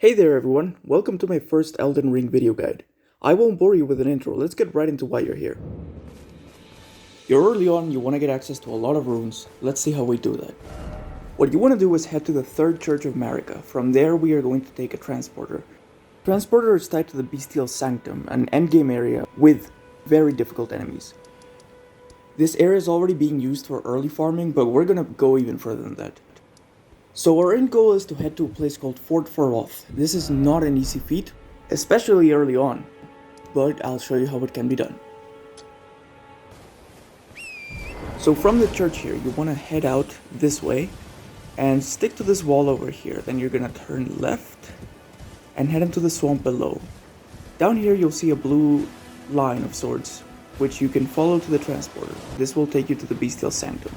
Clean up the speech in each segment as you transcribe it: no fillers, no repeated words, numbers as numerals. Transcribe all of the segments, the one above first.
Hey there everyone, welcome to my first Elden Ring video guide. I won't bore you with an intro, let's get right into why you're here. You're early on, you want to get access to a lot of runes, let's see how we do that. What you want to do is head to the third church of Marika. From there we are going to take a transporter. Transporter is tied to the Beastial Sanctum, an endgame area with very difficult enemies. This area is already being used for early farming, but we're gonna go even further than that. So our end goal is to head to a place called Fort Faroth. This is not an easy feat, especially early on, but I'll show you how it can be done. So from the church here, you want to head out this way and stick to this wall over here. Then you're gonna turn left and head into the swamp below. Down here you'll see a blue line of swords, which you can follow to the transporter. This will take you to the Beastial Sanctum.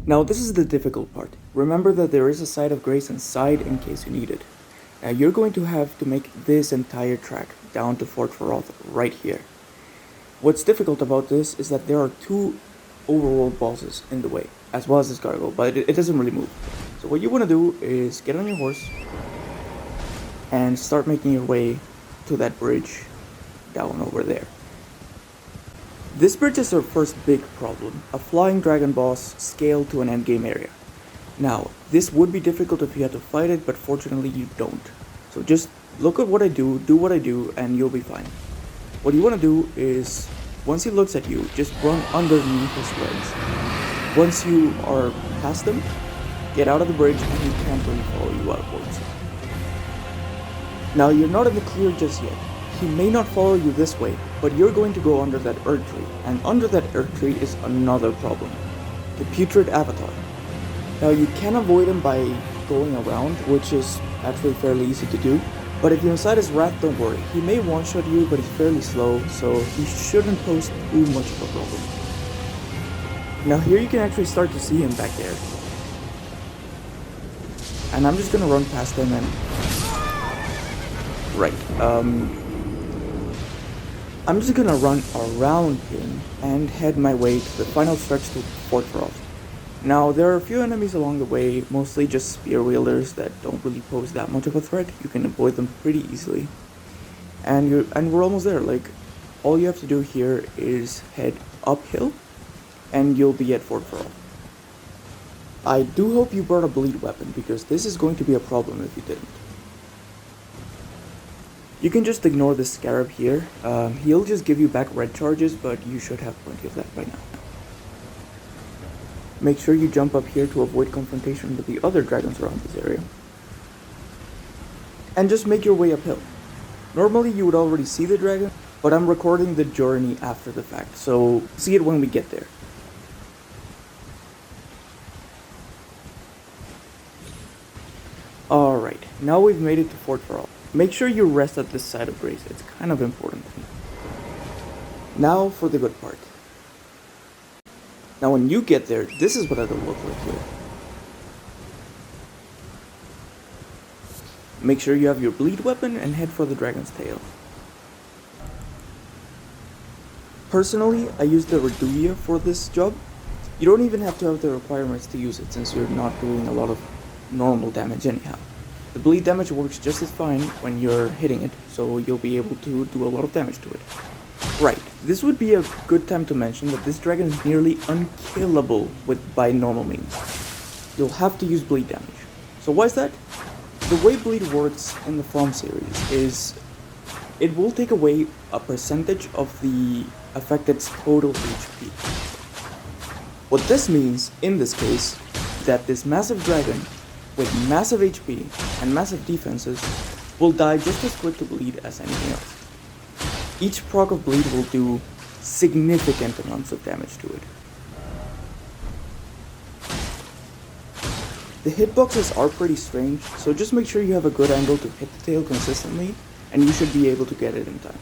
Now this is the difficult part. Remember that there is a site of grace inside in case you need it. Now you're going to have to make this entire track down to Fort Faroth right here. What's difficult about this is that there are two overworld bosses in the way, as well as this gargoyle, but it doesn't really move. So what you want to do is get on your horse and start making your way to that bridge down over there. This bridge is our first big problem, a flying dragon boss scaled to an endgame area. Now, this would be difficult if you had to fight it, but fortunately you don't. So just look at what I do what I do, and you'll be fine. What you want to do is, once he looks at you, just run underneath his legs. Once you are past him, get out of the bridge and he can't really follow you outwards. Now you're not in the clear just yet. He may not follow you this way, but you're going to go under that earth tree, and under that earth tree is another problem, the putrid avatar. Now you can avoid him by going around, which is actually fairly easy to do, but if you're inside his wrath, don't worry. He may one-shot you, but he's fairly slow, so he shouldn't pose too much of a problem. Now here you can actually start to see him back there. And I'm just gonna run past him and... Right, I'm just gonna run around him and head my way to the final stretch to Fort Faroth. Now, there are a few enemies along the way, mostly just spear wielders that don't really pose that much of a threat. You can avoid them pretty easily. And we're almost there. Like, all you have to do here is head uphill, and you'll be at Fort Faroth. I do hope you brought a bleed weapon, because this is going to be a problem if you didn't. You can just ignore this scarab here. He'll just give you back red charges, but you should have plenty of that by now. Make sure you jump up here to avoid confrontation with the other dragons around this area. And just make your way uphill. Normally you would already see the dragon, but I'm recording the journey after the fact, so see it when we get there. Alright, now we've made it to Fort Faroth. Make sure you rest at this site of grace, it's kind of important. Now for the good part. Now when you get there, this is what it'll look like here. Make sure you have your bleed weapon and head for the dragon's tail. Personally, I use the Reduia for this job. You don't even have to have the requirements to use it since you're not doing a lot of normal damage anyhow. The bleed damage works just as fine when you're hitting it, so you'll be able to do a lot of damage to it. Right, this would be a good time to mention that this dragon is nearly unkillable by normal means. You'll have to use bleed damage. So why is that? The way bleed works in the From series is it will take away a percentage of the affected's total HP. What this means, in this case, that this massive dragon with massive HP and massive defenses will die just as quick to bleed as anything else. Each proc of bleed will do significant amounts of damage to it. The hitboxes are pretty strange, so just make sure you have a good angle to hit the tail consistently, and you should be able to get it in time.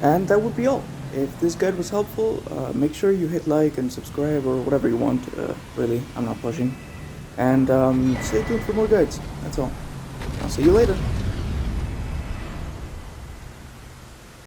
And that would be all. If this guide was helpful, make sure you hit like and subscribe or whatever you want. Really, I'm not pushing. And stay tuned for more guides. That's all. I'll see you later.